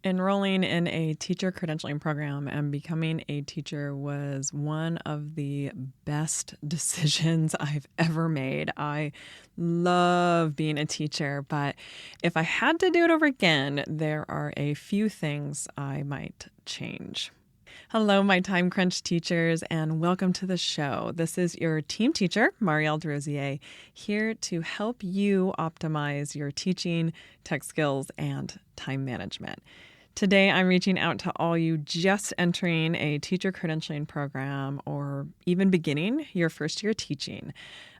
Enrolling in a teacher credentialing program and becoming a teacher was one of the best decisions I've ever made. I love being a teacher, but if I had to do it over again, there are a few things I might change. Hello, my time crunch teachers, and welcome to the show. This is your team teacher, Marielle Drosier, here to help you optimize your teaching, tech skills, and time management. Today, I'm reaching out to all you just entering a teacher credentialing program or even beginning your first year teaching.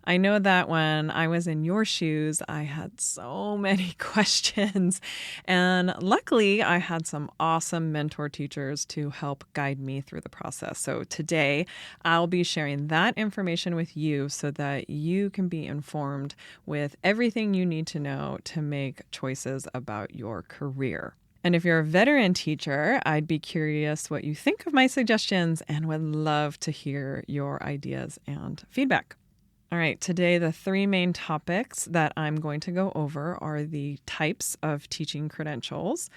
I know that when I was in your shoes, I had so many questions, and luckily I had some awesome mentor teachers to help guide me through the process. So today I'll be sharing that information with you so that you can be informed with everything you need to know to make choices about your career. And if you're a veteran teacher, I'd be curious what you think of my suggestions and would love to hear your ideas and feedback. All right, today the three main topics that I'm going to go over are the types of teaching credentials,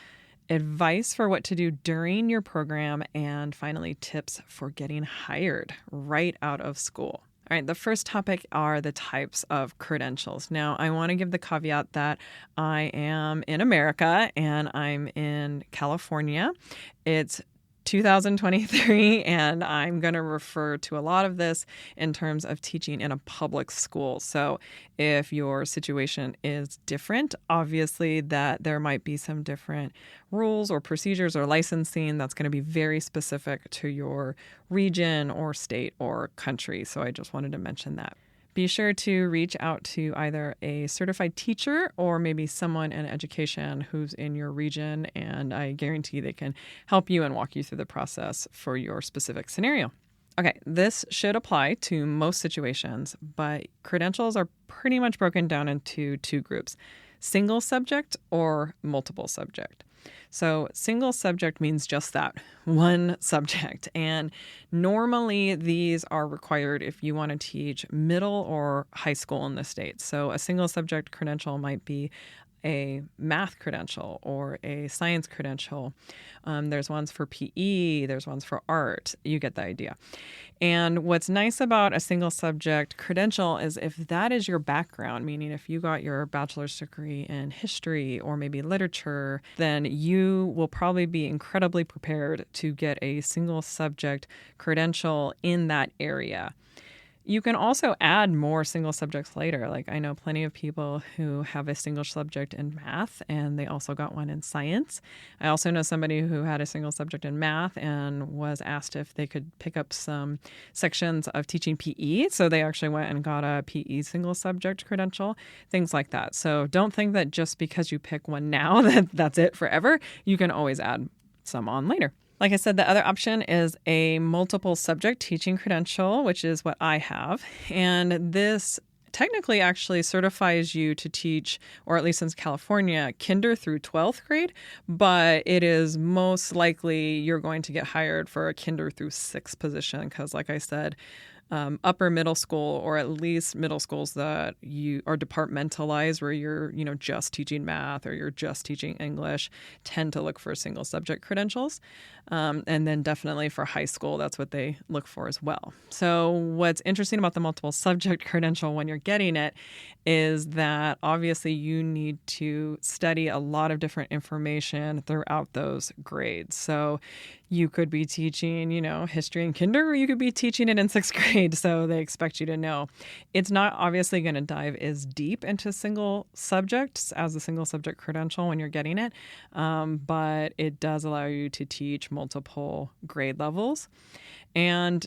advice for what to do during your program, and finally tips for getting hired right out of school. All right, the first topic are the types of credentials. Now, I want to give the caveat that I am in America and I'm in California. It's 2023, and I'm going to refer to a lot of this in terms of teaching in a public school. So if your situation is different, obviously that there might be some different rules or procedures or licensing that's going to be very specific to your region or state or country. So I just wanted to mention that. Be sure to reach out to either a certified teacher or maybe someone in education who's in your region, and I guarantee they can help you and walk you through the process for your specific scenario. Okay, this should apply to most situations, but credentials are pretty much broken down into two groups: single subject or multiple subject. So single subject means just that, one subject. And normally these are required if you want to teach middle or high school in the States. So a single subject credential might be a math credential or a science credential. There's ones for PE, there's ones for art. You get the idea. And what's nice about a single subject credential is if that is your background, meaning if you got your bachelor's degree in history or maybe literature, then you will probably be incredibly prepared to get a single subject credential in that area. You can also add more single subjects later. Like I know plenty of people who have a single subject in math and they also got one in science. I also know somebody who had a single subject in math and was asked if they could pick up some sections of teaching PE. So they actually went and got a PE single subject credential, things like that. So don't think that just because you pick one now that's it forever. You can always add some on later. Like I said, the other option is a multiple subject teaching credential, which is what I have. And this technically actually certifies you to teach, or at least in California, kinder through 12th grade, but it is most likely you're going to get hired for a kinder through 6th position because, like I said, upper middle school, or at least middle schools that you are departmentalized where you're, just teaching math or you're just teaching English, tend to look for single subject credentials. And then definitely for high school, that's what they look for as well. So what's interesting about the multiple subject credential when you're getting it is that obviously you need to study a lot of different information throughout those grades. So you could be teaching, history in kinder, or you could be teaching it in 6th grade. So they expect you to know. It's not obviously going to dive as deep into single subjects as a single subject credential when you're getting it. But it does allow you to teach multiple grade levels. And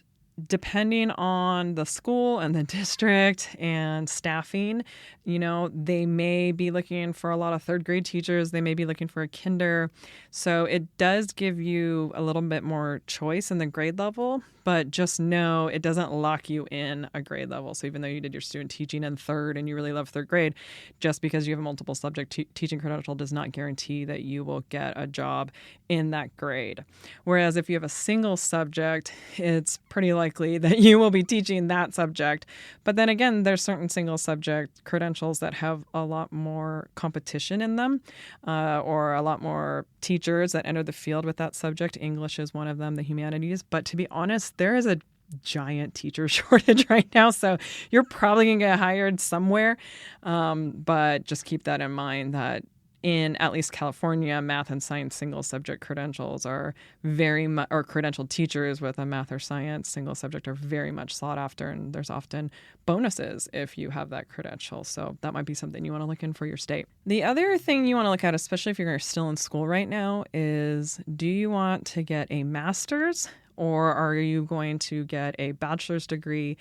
depending on the school and the district and staffing, they may be looking for a lot of 3rd grade teachers. They may be looking for a kinder. So it does give you a little bit more choice in the grade level, but just know it doesn't lock you in a grade level. So even though you did your student teaching in 3rd and you really love 3rd grade, just because you have a multiple subject teaching credential does not guarantee that you will get a job in that grade. Whereas if you have a single subject, it's pretty likely likely that you will be teaching that subject. But then again, there's certain single subject credentials that have a lot more competition in them, or a lot more teachers that enter the field with that subject. English is one of them, the humanities. But to be honest, there is a giant teacher shortage right now. So you're probably going to get hired somewhere. But just keep that in mind that in at least California, math and science single subject credentials are very much, or credentialed teachers with a math or science single subject are very much sought after. And there's often bonuses if you have that credential. So that might be something you want to look in for your state. The other thing you want to look at, especially if you're still in school right now, is do you want to get a master's, or are you going to get a bachelor's degree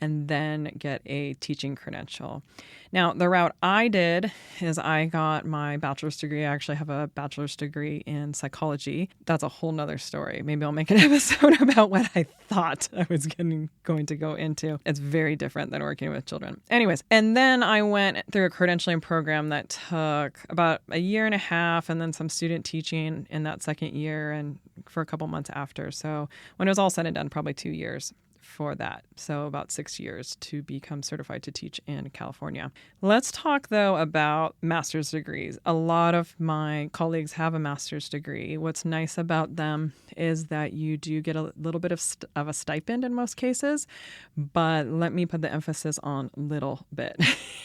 and then get a teaching credential? Now, the route I did is I got my bachelor's degree. I actually have a bachelor's degree in psychology. That's a whole nother story. Maybe I'll make an episode about what I thought I was going to go into. It's very different than working with children. Anyways, and then I went through a credentialing program that took about a year and a half, and then some student teaching in that second year and for a couple months after. So when it was all said and done, probably 2 years for that. So about 6 years to become certified to teach in California. Let's talk, though, about master's degrees. A lot of my colleagues have a master's degree. What's nice about them is that you do get a little bit of a stipend in most cases, but let me put the emphasis on little bit.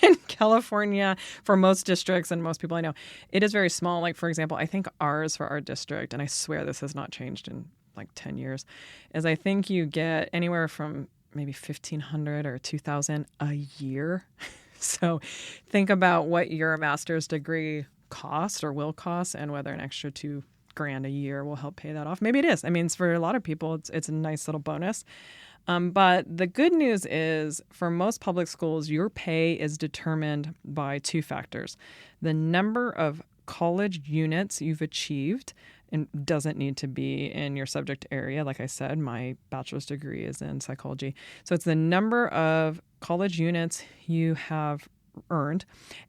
In California, for most districts and most people I know, it is very small. Like, for example, I think ours for our district, and I swear this has not changed in like 10 years, is I think you get anywhere from maybe $1,500 or $2,000 a year. So think about what your master's degree cost or will cost and whether an extra $2,000 a year will help pay that off. Maybe it is. I mean, for a lot of people, it's a nice little bonus. But the good news is for most public schools, your pay is determined by two factors: the number of college units you've achieved, and doesn't need to be in your subject area. Like I said, my bachelor's degree is in psychology. So it's the number of college units you have earned,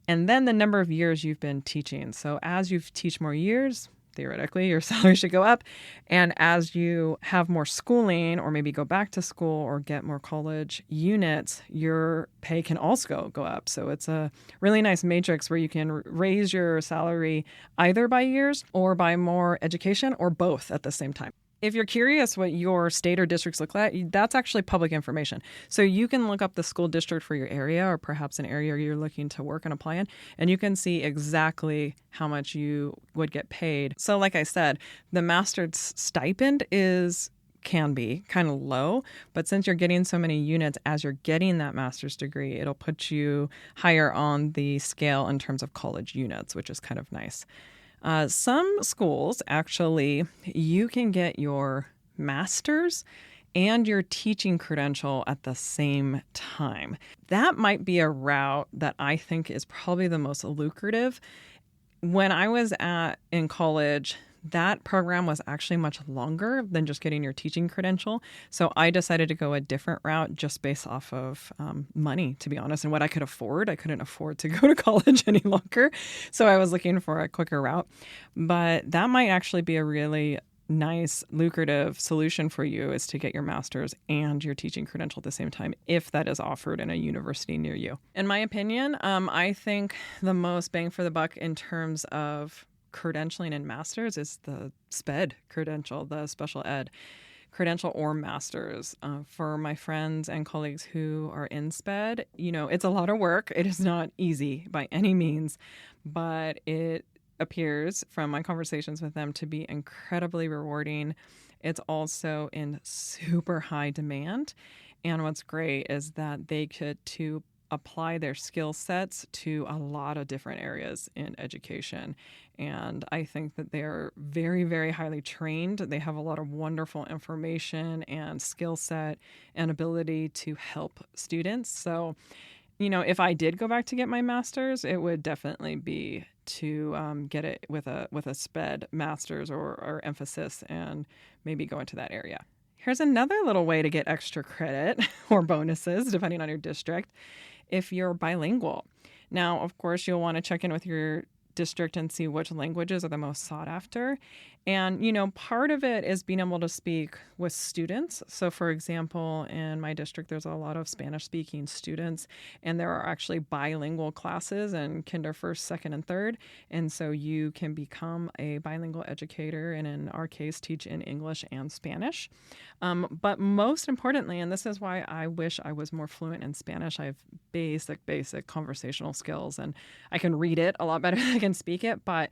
and then the number of years you've been teaching. So as you teach more years, theoretically, your salary should go up. And as you have more schooling, or maybe go back to school or get more college units, your pay can also go up. So it's a really nice matrix where you can raise your salary either by years or by more education, or both at the same time. If you're curious what your state or districts look like, that's actually public information. So you can look up the school district for your area, or perhaps an area you're looking to work and apply in, and you can see exactly how much you would get paid. So like I said, the master's stipend can be kind of low, but since you're getting so many units as you're getting that master's degree, it'll put you higher on the scale in terms of college units, which is kind of nice. Some schools, actually, you can get your master's and your teaching credential at the same time. That might be a route that I think is probably the most lucrative. When I was in college, that program was actually much longer than just getting your teaching credential. So I decided to go a different route just based off of money, to be honest, and what I could afford. I couldn't afford to go to college any longer. So I was looking for a quicker route. But that might actually be a really nice, lucrative solution for you, is to get your master's and your teaching credential at the same time, if that is offered in a university near you. In my opinion, I think the most bang for the buck in terms of credentialing and masters is the SPED credential, the special ed credential or masters. For my friends and colleagues who are in SPED, it's a lot of work. It is not easy by any means, but it appears from my conversations with them to be incredibly rewarding. It's also in super high demand. And what's great is that they get to apply their skill sets to a lot of different areas in education. And I think that they're very, very highly trained. They have a lot of wonderful information and skill set and ability to help students. So, if I did go back to get my master's, it would definitely be to get it with a SPED master's or emphasis, and maybe go into that area. Here's another little way to get extra credit or bonuses, depending on your district, if you're bilingual. Now, of course, you'll want to check in with your district and see which languages are the most sought after. And, part of it is being able to speak with students. So, for example, in my district, there's a lot of Spanish-speaking students, and there are actually bilingual classes in kinder, first, second, and third. And so you can become a bilingual educator, and in our case, teach in English and Spanish. But most importantly, and this is why I wish I was more fluent in Spanish, I have basic conversational skills, and I can read it a lot better than I can speak it. But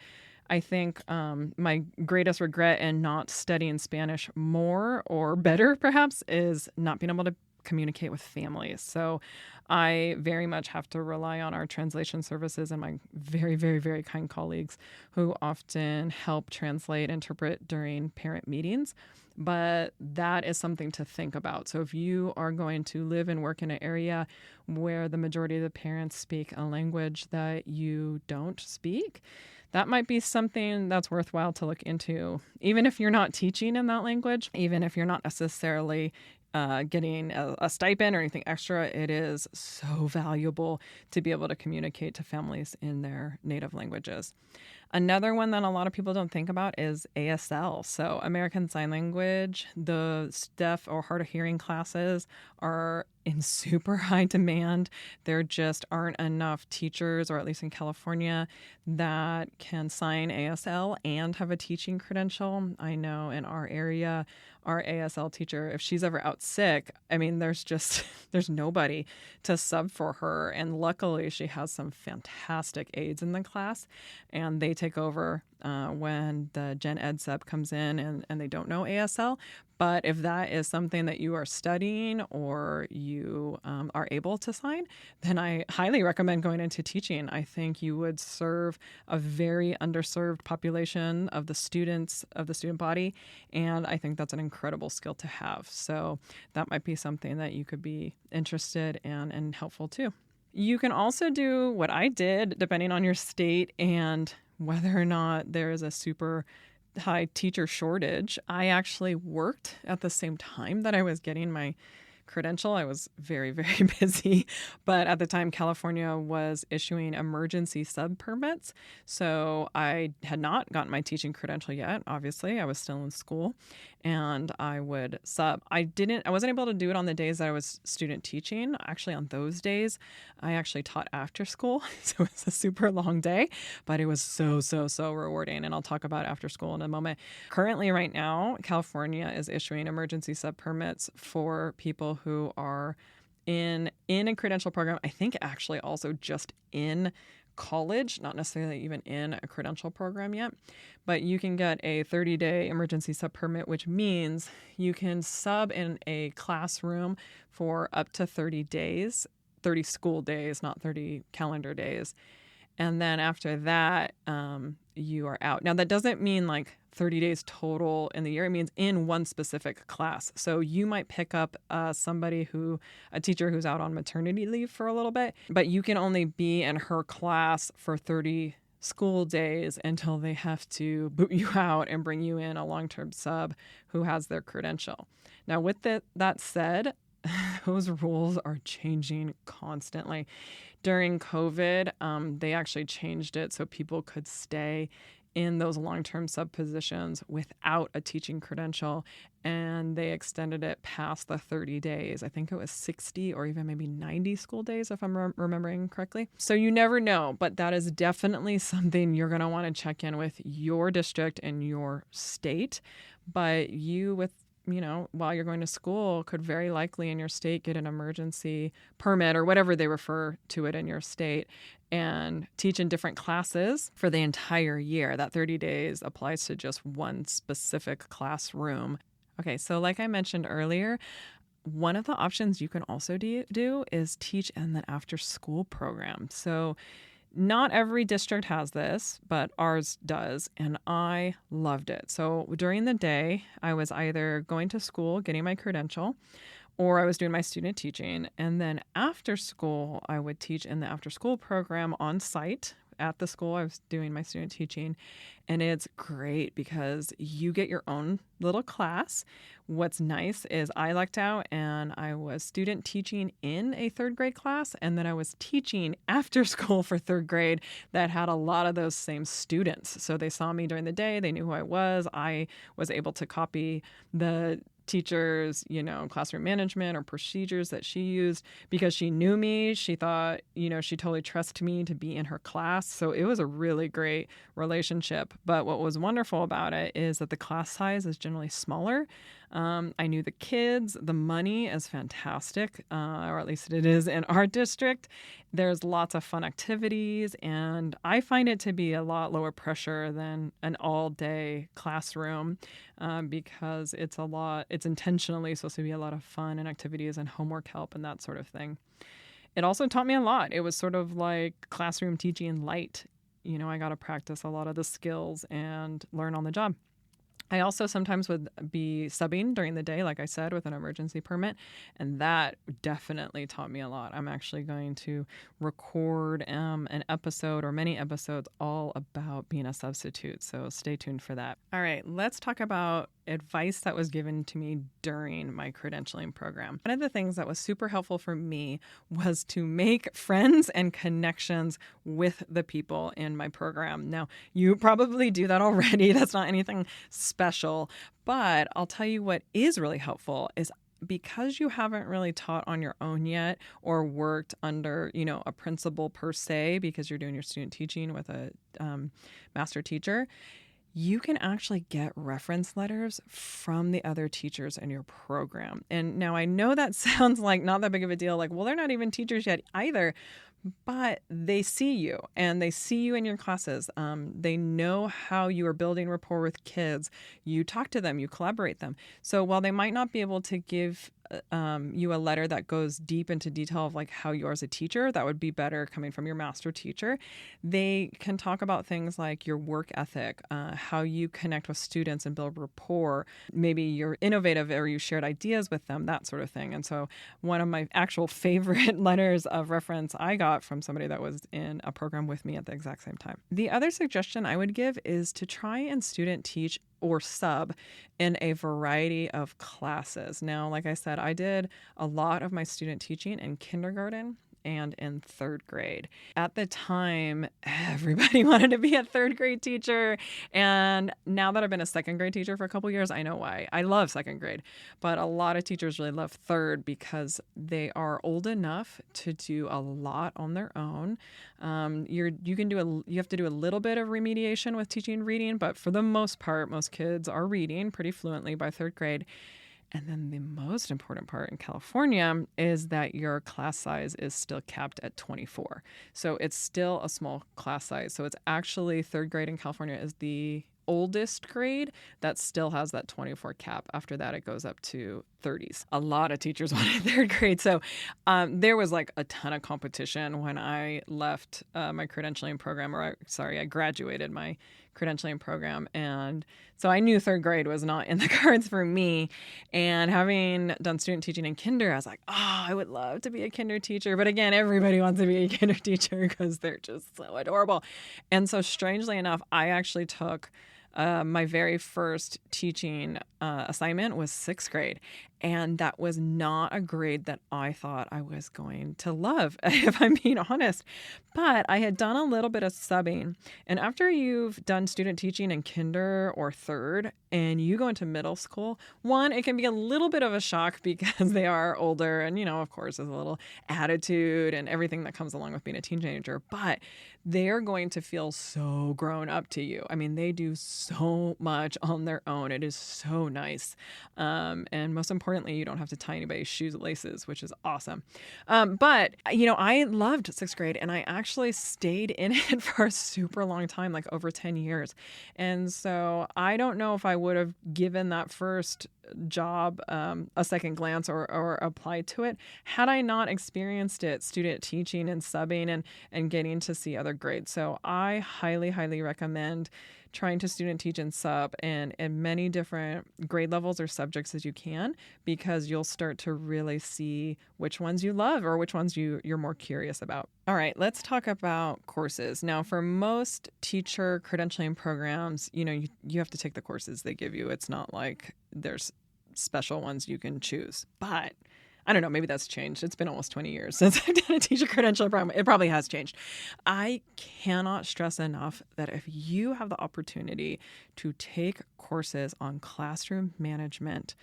I think my greatest regret in not studying Spanish more or better, perhaps, is not being able to communicate with families. So I very much have to rely on our translation services and my very, very, very kind colleagues who often help translate, interpret during parent meetings. But that is something to think about. So if you are going to live and work in an area where the majority of the parents speak a language that you don't speak, that might be something that's worthwhile to look into, even if you're not teaching in that language, even if you're not necessarily getting a stipend or anything extra. It is so valuable to be able to communicate to families in their native languages. Another one that a lot of people don't think about is ASL. So American Sign Language, the deaf or hard of hearing classes are in super high demand. There just aren't enough teachers, or at least in California, that can sign ASL and have a teaching credential. I know in our area, our ASL teacher, if she's ever out sick, there's nobody to sub for her. And luckily, she has some fantastic aides in the class, and they take over when the Gen Ed sub comes in and they don't know ASL. But if that is something that you are studying or you are able to sign, then I highly recommend going into teaching. I think you would serve a very underserved population of the students, of the student body, and I think that's an incredible skill to have. So that might be something that you could be interested in and helpful too. You can also do what I did, depending on your state and whether or not there is a super high teacher shortage. I actually worked at the same time that I was getting my credential. I was very, very busy, but at the time California was issuing emergency sub permits. So I had not gotten my teaching credential yet. Obviously, I was still in school, and I would sub. I wasn't able to do it on the days that I was student teaching. Actually, on those days, I actually taught after school. So it was a super long day, but it was so rewarding. And I'll talk about after school in a moment. Currently, right now, California is issuing emergency sub permits for people who are in a credential program. I think actually also just in college, not necessarily even in a credential program yet, but you can get a 30-day emergency sub permit, which means you can sub in a classroom for up to 30 days, 30 school days, not 30 calendar days. And then after that, you are out. Now, that doesn't mean like 30 days total in the year. It means in one specific class. So you might pick up a teacher who's out on maternity leave for a little bit, but you can only be in her class for 30 school days until they have to boot you out and bring you in a long-term sub who has their credential. Now, with that said, those rules are changing constantly. During COVID, they actually changed it so people could stay in those long-term sub positions without a teaching credential, and they extended it past the 30 days. I think it was 60 or even maybe 90 school days, if I'm remembering correctly. So you never know, but that is definitely something you're going to want to check in with your district and your state. But while you're going to school, could very likely in your state get an emergency permit or whatever they refer to it in your state and teach in different classes for the entire year. That 30 days applies to just one specific classroom. Okay, so like I mentioned earlier, one of the options you can also do is teach in the after-school program. So not every district has this, but ours does, and I loved it. So during the day, I was either going to school, getting my credential, or I was doing my student teaching. And then after school, I would teach in the after-school program on site at the school I was doing my student teaching, and it's great because you get your own little class. What's nice is I lucked out and I was student teaching in a third grade class, and then I was teaching after school for third grade that had a lot of those same students. So they saw me during the day, they knew who I was able to copy the teacher's, classroom management or procedures that she used because she knew me. She thought, she totally trusted me to be in her class. So it was a really great relationship. But what was wonderful about it is that the class size is generally smaller. I knew the kids. The money is fantastic, or at least it is in our district. There's lots of fun activities, and I find it to be a lot lower pressure than an all-day classroom because it's intentionally supposed to be a lot of fun and activities and homework help and that sort of thing. It also taught me a lot. It was sort of like classroom teaching light. I got to practice a lot of the skills and learn on the job. I also sometimes would be subbing during the day, like I said, with an emergency permit, and that definitely taught me a lot. I'm actually going to record an episode or many episodes all about being a substitute, so stay tuned for that. All right, let's talk about advice that was given to me during my credentialing program. One of the things that was super helpful for me was to make friends and connections with the people in my program. Now, you probably do that already. That's not anything special, but I'll tell you what is really helpful is because you haven't really taught on your own yet or worked under, a principal per se, because you're doing your student teaching with a master teacher, you can actually get reference letters from the other teachers in your program. And now I know that sounds like not that big of a deal, like, well, they're not even teachers yet either, but they see you and they see you in your classes. They know how you are building rapport with kids. You talk to them, you collaborate them. So while they might not be able to give you a letter that goes deep into detail of like how you are as a teacher, that would be better coming from your master teacher. They can talk about things like your work ethic, how you connect with students and build rapport. Maybe you're innovative or you shared ideas with them, that sort of thing. And so one of my actual favorite letters of reference I got from somebody that was in a program with me at the exact same time. The other suggestion I would give is to try and student teach or sub in a variety of classes. Now, like I said, I did a lot of my student teaching in kindergarten and in third grade. At the time, everybody wanted to be a third grade teacher. And now that I've been a second grade teacher for a couple years, I know why. I love second grade, but a lot of teachers really love third because they are old enough to do a lot on their own. You have to do a little bit of remediation with teaching reading, but for the most part, most kids are reading pretty fluently by third grade. And then the most important part in California is that your class size is still capped at 24. So it's still a small class size. So it's actually third grade in California is the oldest grade that still has that 24 cap. After that, it goes up to 30s. A lot of teachers wanted third grade. So there was like a ton of competition when I left my credentialing program, I graduated my credentialing program. And so I knew third grade was not in the cards for me. And having done student teaching in kinder, I was like, I would love to be a kinder teacher. But again, everybody wants to be a kinder teacher because they're just so adorable. And so strangely enough, I actually took my very first teaching assignment was sixth grade. And that was not a grade that I thought I was going to love, if I'm being honest. But I had done a little bit of subbing. And after you've done student teaching in kinder or third and you go into middle school, one, it can be a little bit of a shock because they are older. And, of course, there's a little attitude and everything that comes along with being a teenager. But they're going to feel so grown up to you. I mean, they do so much on their own. It is so nice. And most importantly, you don't have to tie anybody's shoes or laces, which is awesome. But I loved sixth grade and I actually stayed in it for a super long time, like over 10 years. And so I don't know if I would have given that first job a second glance or applied to it had I not experienced it, student teaching and subbing and getting to see other grades. So I highly, highly recommend trying to student teach and sub in many different grade levels or subjects as you can, because you'll start to really see which ones you love or which ones you're more curious about. All right, let's talk about courses. Now, for most teacher credentialing programs, you have to take the courses they give you. It's not like there's special ones you can choose. But I don't know, maybe that's changed. It's been almost 20 years since I've done a teacher credentialing program. It probably has changed. I cannot stress enough that if you have the opportunity to take courses on classroom management,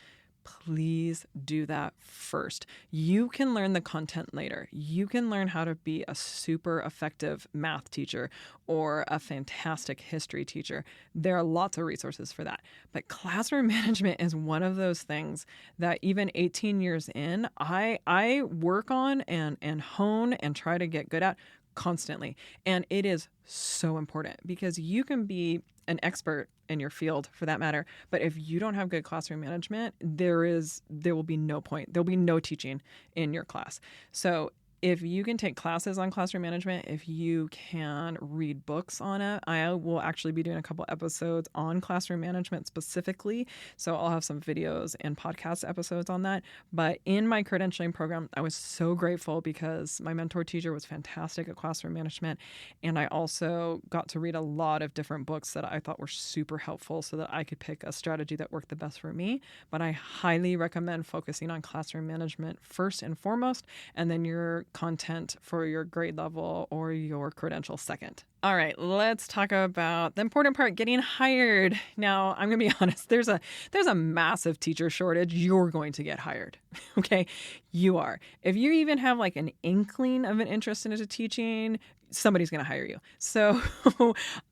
please do that first. You can learn the content later. You can learn how to be a super effective math teacher or a fantastic history teacher. There are lots of resources for that. But classroom management is one of those things that even 18 years in, I work on and hone and try to get good at constantly. And it is so important because you can be an expert in your field for that matter, but if you don't have good classroom management, there will be no point. There'll be no teaching in your class. So if you can take classes on classroom management, if you can read books on it, I will actually be doing a couple episodes on classroom management specifically. So I'll have some videos and podcast episodes on that. But in my credentialing program, I was so grateful because my mentor teacher was fantastic at classroom management. And I also got to read a lot of different books that I thought were super helpful so that I could pick a strategy that worked the best for me. But I highly recommend focusing on classroom management first and foremost, and then your content for your grade level or your credential second. All right, let's talk about the important part, getting hired. Now, I'm going to be honest, there's a massive teacher shortage. You're going to get hired. Okay? You are. If you even have like an inkling of an interest into teaching, somebody's going to hire you. So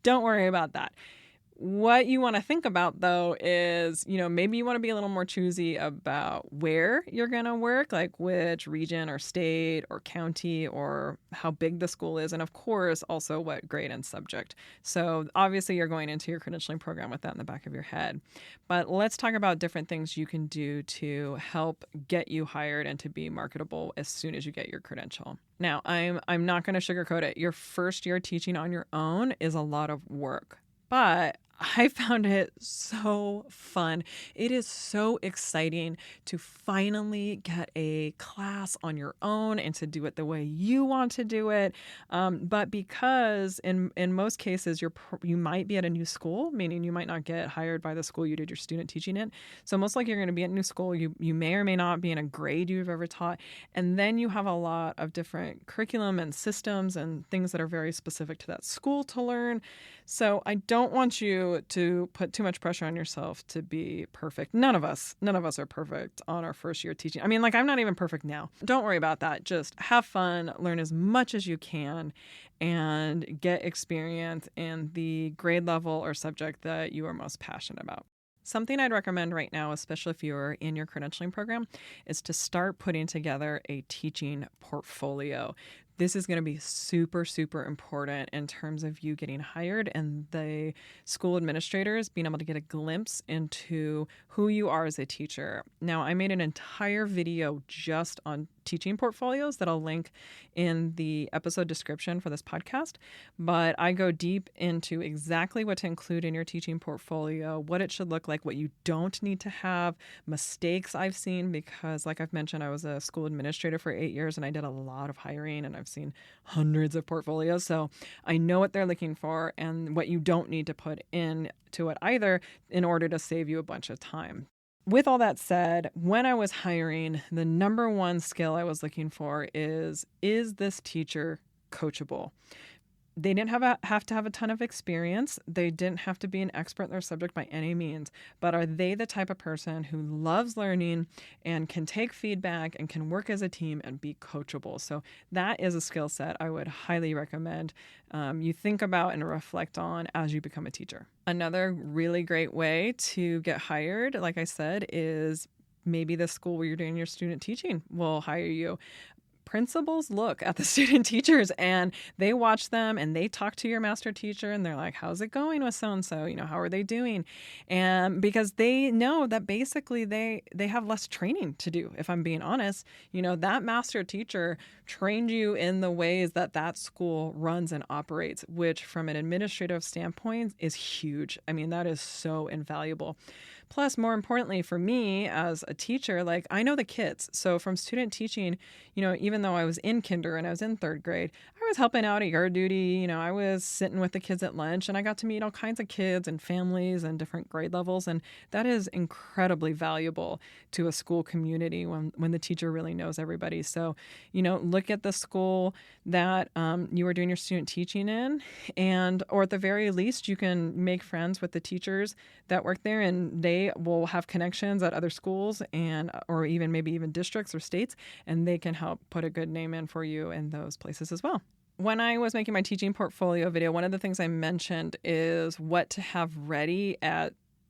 don't worry about that. What you want to think about, though, is, maybe you want to be a little more choosy about where you're going to work, like which region or state or county or how big the school is. And of course, also what grade and subject. So obviously you're going into your credentialing program with that in the back of your head. But let's talk about different things you can do to help get you hired and to be marketable as soon as you get your credential. Now, I'm not going to sugarcoat it. Your first year teaching on your own is a lot of work. But I found it so fun. It is so exciting to finally get a class on your own and to do it the way you want to do it. But because in most cases you might be at a new school, meaning you might not get hired by the school you did your student teaching in. So most likely you're going to be at a new school. You may or may not be in a grade you've ever taught. And then you have a lot of different curriculum and systems and things that are very specific to that school to learn. So I don't want you to put too much pressure on yourself to be perfect. None of us are perfect on our first year teaching. I mean, I'm not even perfect now. Don't worry about that. Just have fun, learn as much as you can, and get experience in the grade level or subject that you are most passionate about. Something I'd recommend right now, especially if you're in your credentialing program, is to start putting together a teaching portfolio. This is going to be super, super important in terms of you getting hired and the school administrators being able to get a glimpse into who you are as a teacher. Now, I made an entire video just on teaching portfolios that I'll link in the episode description for this podcast, but I go deep into exactly what to include in your teaching portfolio, what it should look like, what you don't need to have, mistakes I've seen, because like I've mentioned, I was a school administrator for 8 years and I did a lot of hiring and I've seen hundreds of portfolios. So I know what they're looking for and what you don't need to put into it either in order to save you a bunch of time. With all that said, when I was hiring, the number one skill I was looking for is this teacher coachable? They didn't have to have a ton of experience. They didn't have to be an expert in their subject by any means. But are they the type of person who loves learning and can take feedback and can work as a team and be coachable? So that is a skill set I would highly recommend you think about and reflect on as you become a teacher. Another really great way to get hired, like I said, is maybe the school where you're doing your student teaching will hire you. principals look at the student teachers and they watch them and they talk to your master teacher and they're like, how's it going with so-and-so? How are they doing? And because they know that basically they have less training to do, if I'm being honest. That master teacher trained you in the ways that school runs and operates, which from an administrative standpoint is huge. I mean, that is so invaluable. Plus, more importantly for me as a teacher, like I know the kids. So from student teaching, even though I was in kinder and I was in third grade, I was helping out at yard duty. I was sitting with the kids at lunch and I got to meet all kinds of kids and families and different grade levels. And that is incredibly valuable to a school community when the teacher really knows everybody. So, look at the school that you are doing your student teaching in, or at the very least, you can make friends with the teachers that work there, and they will have connections at other schools or maybe even districts or states, and they can help put a good name in for you in those places as well. When I was making my teaching portfolio video, one of the things I mentioned is what to have ready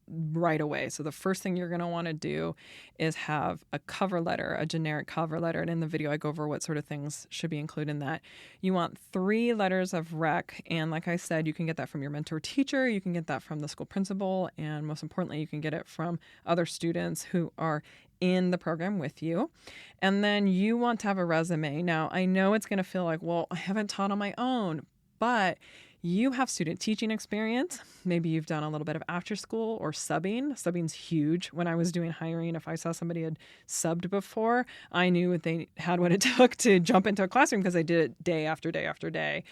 right away. So the first thing you're going to want to do is have a cover letter, a generic cover letter. And in the video, I go over what sort of things should be included in that. You want 3 letters of rec. And like I said, you can get that from your mentor teacher. You can get that from the school principal. And most importantly, you can get it from other students who are in the program with you. And then you want to have a resume. Now, I know it's going to feel like, well, I haven't taught on my own, but you have student teaching experience. Maybe you've done a little bit of after school or subbing. Subbing's huge. When I was doing hiring, if I saw somebody had subbed before, I knew they had what it took to jump into a classroom because they did it day after day after day.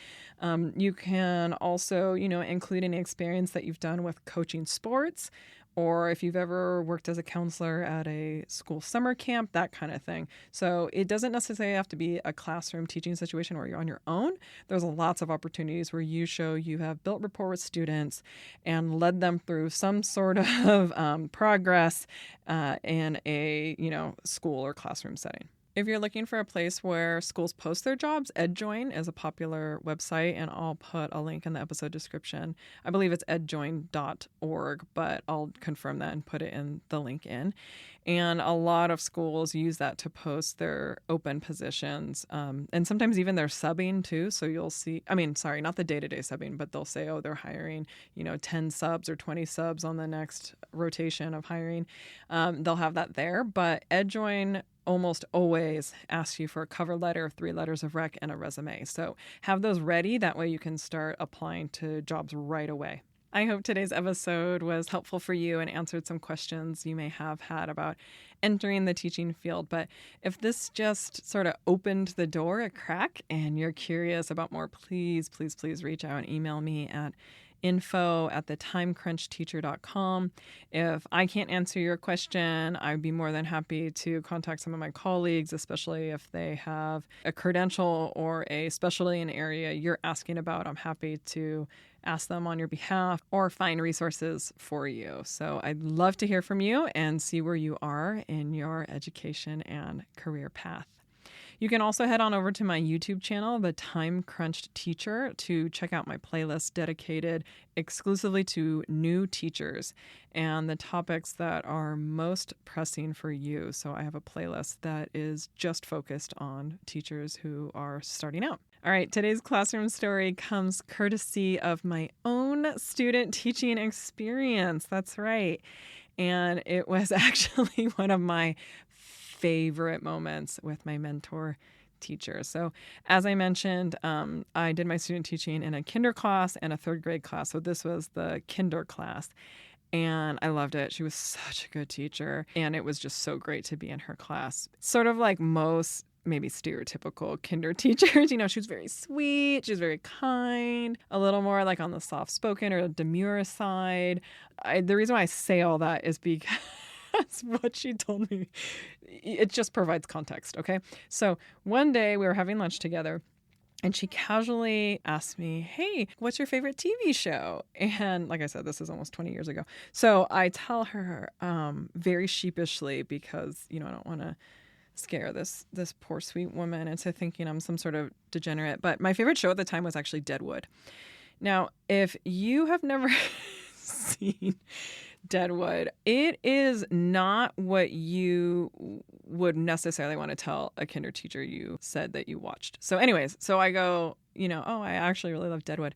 You can also, include any experience that you've done with coaching sports, or if you've ever worked as a counselor at a school summer camp, that kind of thing. So it doesn't necessarily have to be a classroom teaching situation where you're on your own. There's lots of opportunities where you show you have built rapport with students and led them through some sort of progress in a school or classroom setting. If you're looking for a place where schools post their jobs, EdJoin is a popular website, and I'll put a link in the episode description. I believe it's edjoin.org, but I'll confirm that and put it in the link in. And a lot of schools use that to post their open positions, and sometimes even their subbing too. So you'll see, not the day-to-day subbing, but they'll say, they're hiring, 10 subs or 20 subs on the next rotation of hiring. They'll have that there, but EdJoin almost always asks you for a cover letter, 3 letters of rec, and a resume. So have those ready. That way you can start applying to jobs right away. I hope today's episode was helpful for you and answered some questions you may have had about entering the teaching field. But if this just sort of opened the door a crack and you're curious about more, please reach out and email me at info@thetimecrunchteacher.com. If I can't answer your question, I'd be more than happy to contact some of my colleagues, especially if they have a credential or a specialty in an area you're asking about. I'm happy to ask them on your behalf or find resources for you. So I'd love to hear from you and see where you are in your education and career path. You can also head on over to my YouTube channel, The Time Crunched Teacher, to check out my playlist dedicated exclusively to new teachers and the topics that are most pressing for you. So I have a playlist that is just focused on teachers who are starting out. All right, today's classroom story comes courtesy of my own student teaching experience. That's right. And it was actually one of my favorite moments with my mentor teacher. So as I mentioned, I did my student teaching in a kinder class and a third grade class. So this was the kinder class. And I loved it. She was such a good teacher. And it was just so great to be in her class. Sort of like most maybe stereotypical kinder teachers. She was very sweet. She was very kind, a little more like on the soft-spoken or demure side. The reason why I say all that is because that's what she told me. It just provides context, okay? So one day we were having lunch together and she casually asked me, hey, what's your favorite TV show? And like I said, this is almost 20 years ago. So I tell her very sheepishly because, I don't want to scare this poor sweet woman into thinking I'm some sort of degenerate. But my favorite show at the time was actually Deadwood. Now, if you have never seen Deadwood. It is not what you would necessarily want to tell a kinder teacher you said that you watched. So anyways, so I go, oh, I actually really love Deadwood.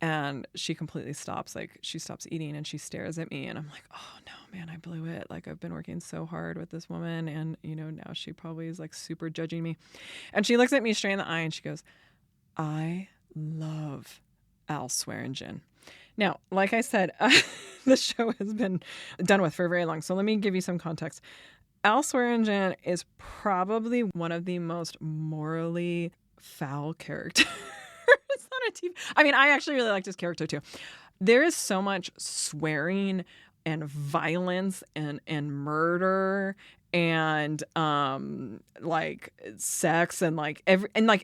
And she completely stops. Like, she stops eating and she stares at me. And I'm like, oh, no, man, I blew it. Like, I've been working so hard with this woman. And, now she probably is like super judging me. And she looks at me straight in the eye and she goes, I love Al Swearingen. Now, like I said, the show has been done with for very long. So let me give you some context. Al Swearingen is probably one of the most morally foul characters on a TV. I mean, I actually really liked his character too. There is so much swearing and violence and murder and like sex and like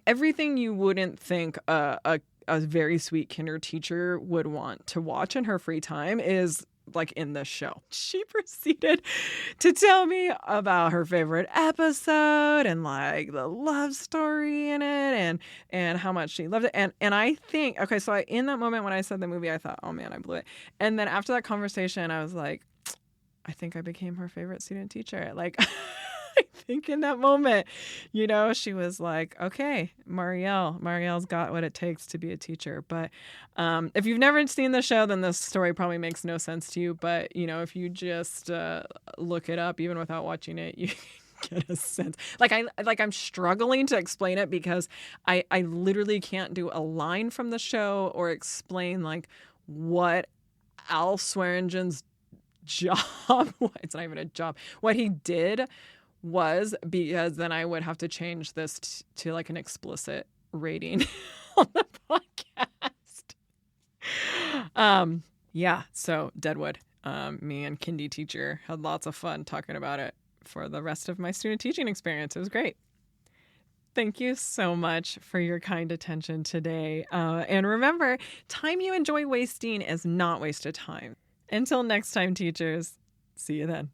everything you wouldn't think a very sweet kinder teacher would want to watch in her free time is like in this show. She proceeded to tell me about her favorite episode and like the love story in it and how much she loved it. And I think, okay, so in that moment when I said the movie, I thought, oh man, I blew it. And then after that conversation, I was like, I think I became her favorite student teacher. Like, I think in that moment, she was like, okay, Marielle's got what it takes to be a teacher. But if you've never seen the show, then this story probably makes no sense to you. But, if you just look it up, even without watching it, you get a sense. I'm struggling to explain it because I literally can't do a line from the show or explain like what Al Swearingen's job, it's not even a job, what he did was, because then I would have to change this to like an explicit rating on the podcast. Yeah, so Deadwood, me and kindy teacher had lots of fun talking about it for the rest of my student teaching experience. It was great. Thank you so much for your kind attention today. And remember, time you enjoy wasting is not wasted time. Until next time, teachers, see you then.